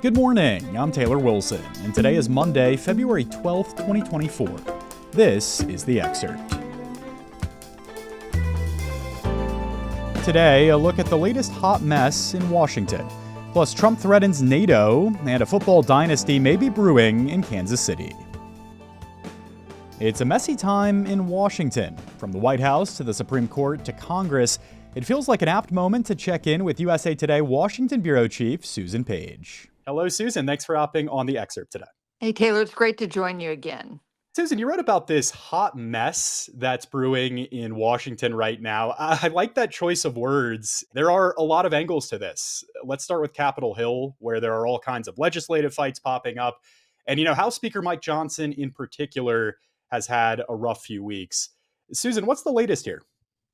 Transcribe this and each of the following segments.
Good morning, I'm Taylor Wilson, and today is Monday, February 12th, 2024. This is The Excerpt. Today, a look at the latest hot mess in Washington. Plus, Trump threatens NATO, and a football dynasty may be brewing in Kansas City. It's a messy time in Washington. From the White House to the Supreme Court to Congress, it feels like an apt moment to check in with USA Today Washington Bureau Chief Susan Page. Hello, Susan. Thanks for hopping on The Excerpt today. Hey, Taylor, it's great to join you again. Susan, you wrote about this hot mess that's brewing in Washington right now. I like that choice of words. There are a lot of angles to this. Let's start with Capitol Hill, where there are all kinds of legislative fights popping up. And, House Speaker Mike Johnson in particular has had a rough few weeks. Susan, what's the latest here?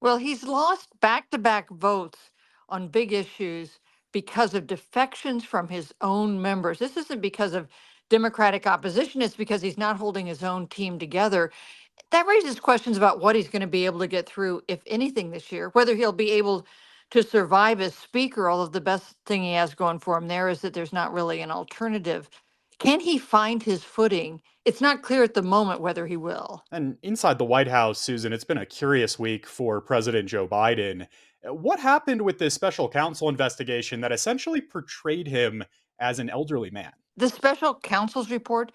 Well, he's lost back-to-back votes on big issues because of defections from his own members. This isn't because of Democratic opposition, it's because he's not holding his own team together. That raises questions about what he's going to be able to get through, if anything, this year, whether he'll be able to survive as speaker, although the best thing he has going for him there is that there's not really an alternative. Can he find his footing? It's not clear at the moment whether he will. And inside the White House, Susan, it's been a curious week for President Joe Biden. What happened with this special counsel investigation that essentially portrayed him as an elderly man? The special counsel's report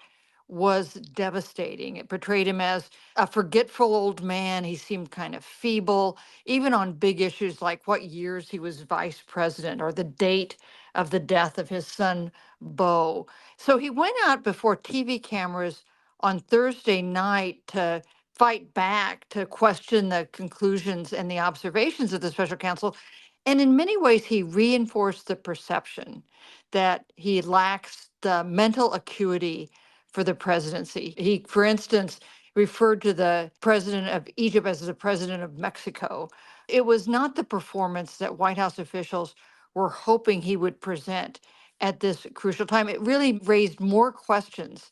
was devastating. It portrayed him as a forgetful old man. He seemed kind of feeble, even on big issues like what years he was vice president or the date of the death of his son, Beau. So he went out before TV cameras on Thursday night to fight back, to question the conclusions and the observations of the special counsel. And in many ways, he reinforced the perception that he lacks the mental acuity for the presidency. He, for instance, referred to the president of Egypt as the president of Mexico. It was not the performance that White House officials were hoping he would present at this crucial time. It really raised more questions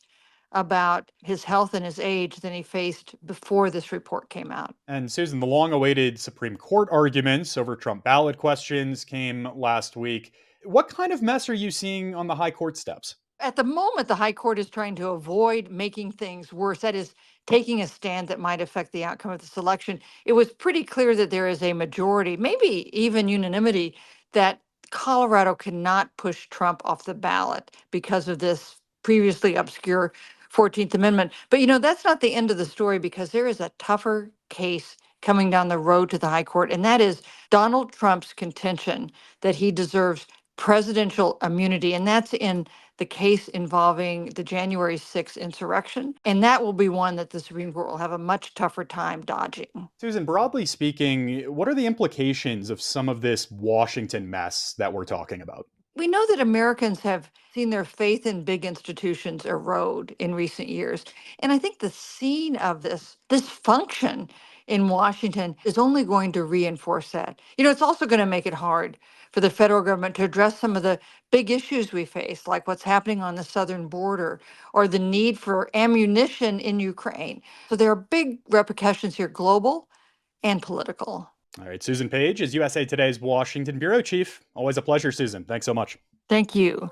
about his health and his age than he faced before this report came out. And Susan, the long-awaited Supreme Court arguments over Trump ballot questions came last week. What kind of mess are you seeing on the high court steps? At the moment, the high court is trying to avoid making things worse. That is, taking a stand that might affect the outcome of this election. It was pretty clear that there is a majority, maybe even unanimity, that Colorado cannot push Trump off the ballot because of this previously obscure 14th Amendment. But that's not the end of the story, because there is a tougher case coming down the road to the high court, and that is Donald Trump's contention that he deserves presidential immunity. And that's in the case involving the January 6th insurrection. And that will be one that the Supreme Court will have a much tougher time dodging. Susan, broadly speaking, what are the implications of some of this Washington mess that we're talking about? We know that Americans have seen their faith in big institutions erode in recent years. And I think the scene of this dysfunction in Washington is only going to reinforce that. It's also going to make it hard for the federal government to address some of the big issues we face, like what's happening on the southern border or the need for ammunition in Ukraine. So there are big repercussions here, global and political. All right, Susan Page is USA Today's Washington Bureau Chief. Always a pleasure, Susan. Thanks so much. Thank you.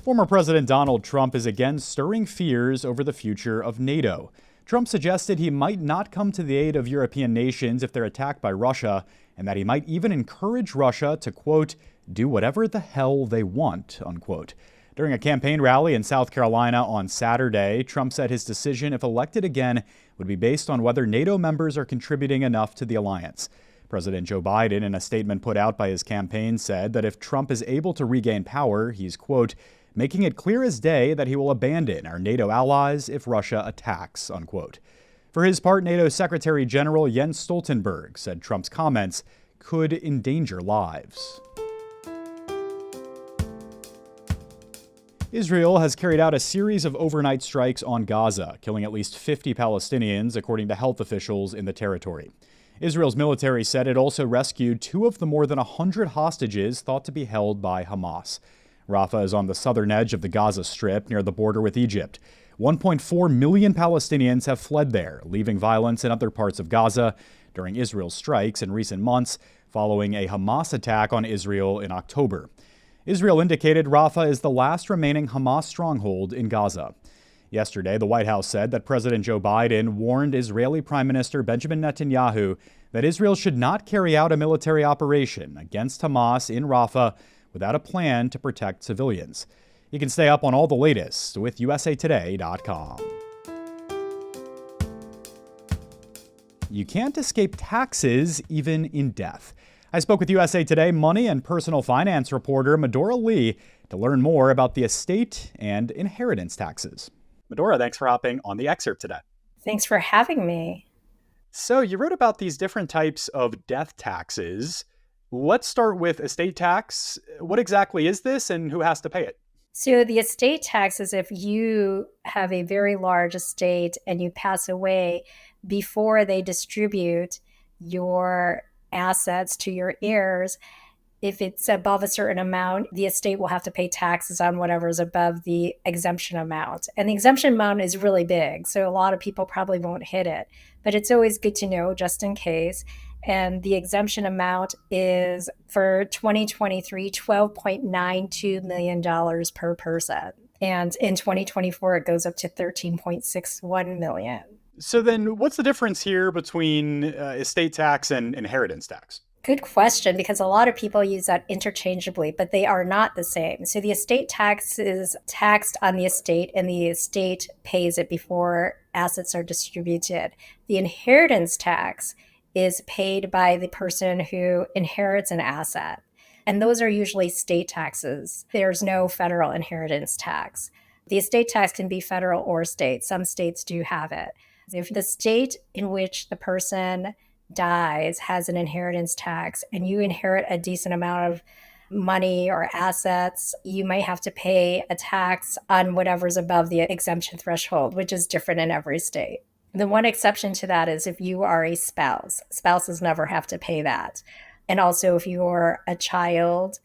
Former President Donald Trump is again stirring fears over the future of NATO. Trump suggested he might not come to the aid of European nations if they're attacked by Russia, and that he might even encourage Russia to, quote, do whatever the hell they want, unquote. During a campaign rally in South Carolina on Saturday, Trump said his decision, if elected again, would be based on whether NATO members are contributing enough to the alliance. President Joe Biden, in a statement put out by his campaign, said that if Trump is able to regain power, he's, quote, making it clear as day that he will abandon our NATO allies if Russia attacks, unquote. For his part, NATO Secretary General Jens Stoltenberg said Trump's comments could endanger lives. Israel has carried out a series of overnight strikes on Gaza, killing at least 50 Palestinians, according to health officials in the territory. Israel's military said it also rescued two of the more than 100 hostages thought to be held by Hamas. Rafah is on the southern edge of the Gaza Strip near the border with Egypt. 1.4 million Palestinians have fled there, leaving violence in other parts of Gaza. During Israel's strikes in recent months, following a Hamas attack on Israel in October. Israel indicated Rafah is the last remaining Hamas stronghold in Gaza. Yesterday, the White House said that President Joe Biden warned Israeli Prime Minister Benjamin Netanyahu that Israel should not carry out a military operation against Hamas in Rafah without a plan to protect civilians. You can stay up on all the latest with usatoday.com. You can't escape taxes, even in death. I spoke with USA Today money and personal finance reporter Medora Lee to learn more about the estate and inheritance taxes. Medora, thanks for hopping on the Excerpt today. Thanks for having me. So you wrote about these different types of death taxes. Let's start with estate tax. What exactly is this and who has to pay it? So the estate tax is if you have a very large estate and you pass away before they distribute your assets to your heirs. If it's above a certain amount, the estate will have to pay taxes on whatever is above the exemption amount. And the exemption amount is really big, so a lot of people probably won't hit it. But it's always good to know just in case. And the exemption amount is for 2023, $12.92 million per person. And in 2024, it goes up to $13.61 million. So then what's the difference here between estate tax and inheritance tax? Good question, because a lot of people use that interchangeably, but they are not the same. So the estate tax is taxed on the estate, and the estate pays it before assets are distributed. The inheritance tax is paid by the person who inherits an asset, and those are usually state taxes. There's no federal inheritance tax. The estate tax can be federal or state. Some states do have it. If the state in which the person dies has an inheritance tax and you inherit a decent amount of money or assets, you might have to pay a tax on whatever's above the exemption threshold, which is different in every state. The one exception to that is if you are a spouse. Spouses never have to pay that. And also if you're a child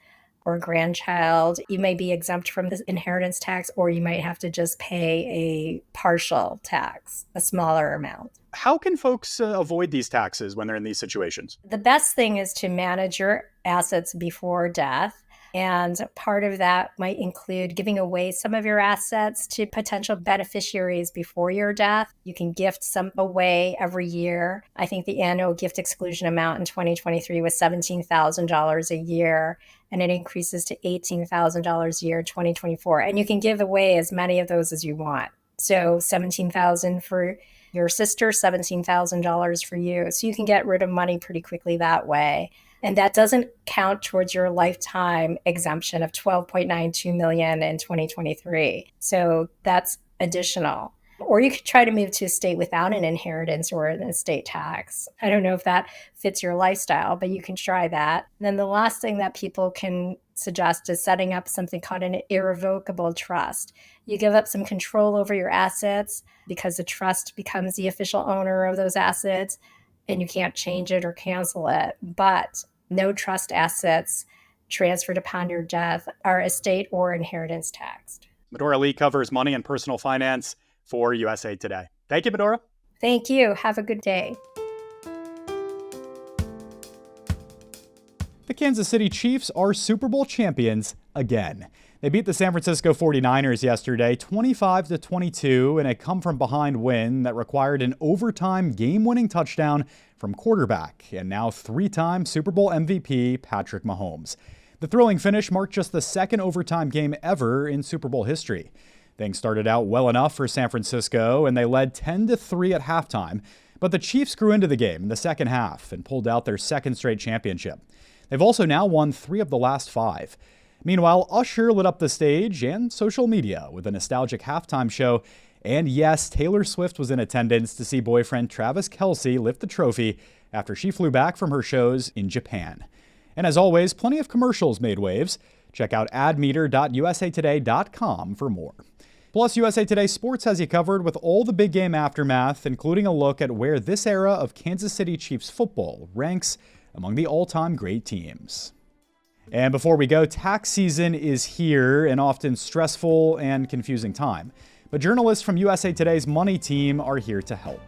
or grandchild, you may be exempt from the inheritance tax, or you might have to just pay a partial tax, a smaller amount. How can folks avoid these taxes when they're in these situations? The best thing is to manage your assets before death. And part of that might include giving away some of your assets to potential beneficiaries before your death. You can gift some away every year. I think the annual gift exclusion amount in 2023 was $17,000 a year, and it increases to $18,000 a year in 2024. And you can give away as many of those as you want. So $17,000 for your sister, $17,000 for you. So you can get rid of money pretty quickly that way. And that doesn't count towards your lifetime exemption of $12.92 million in 2023. So that's additional. Or you could try to move to a state without an inheritance or an estate tax. I don't know if that fits your lifestyle, but you can try that. And then the last thing that people can suggest is setting up something called an irrevocable trust. You give up some control over your assets because the trust becomes the official owner of those assets, and you can't change it or cancel it. But no trust assets transferred upon your death are estate or inheritance taxed. Medora Lee covers money and personal finance for USA Today. Thank you, Medora. Thank you. Have a good day. The Kansas City Chiefs are Super Bowl champions again. They beat the San Francisco 49ers yesterday 25-22 in a come-from-behind win that required an overtime game-winning touchdown from quarterback and now three-time Super Bowl MVP Patrick Mahomes. The thrilling finish marked just the second overtime game ever in Super Bowl history. Things started out well enough for San Francisco, and they led 10-3 at halftime, but the Chiefs grew into the game in the second half and pulled out their second straight championship. They've also now won 3 of the last 5. Meanwhile, Usher lit up the stage and social media with a nostalgic halftime show. And yes, Taylor Swift was in attendance to see boyfriend Travis Kelce lift the trophy after she flew back from her shows in Japan. And as always, plenty of commercials made waves. Check out admeter.usatoday.com for more. Plus, USA Today Sports has you covered with all the big game aftermath, including a look at where this era of Kansas City Chiefs football ranks among the all-time great teams. And before we go, tax season is here, an often stressful and confusing time. But journalists from USA Today's Money team are here to help.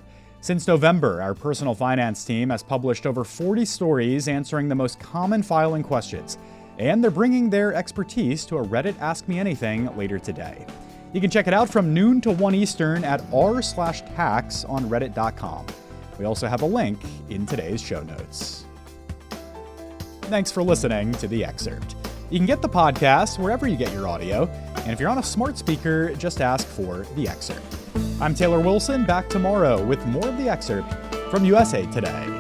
Since November, our personal finance team has published over 40 stories answering the most common filing questions, and they're bringing their expertise to a Reddit Ask Me Anything later today. You can check it out from noon to 1 Eastern at r/tax on reddit.com. We also have a link in today's show notes. Thanks for listening to The Excerpt. You can get the podcast wherever you get your audio, and if you're on a smart speaker, just ask for The Excerpt. I'm Taylor Wilson, back tomorrow with more of The Excerpt from USA Today.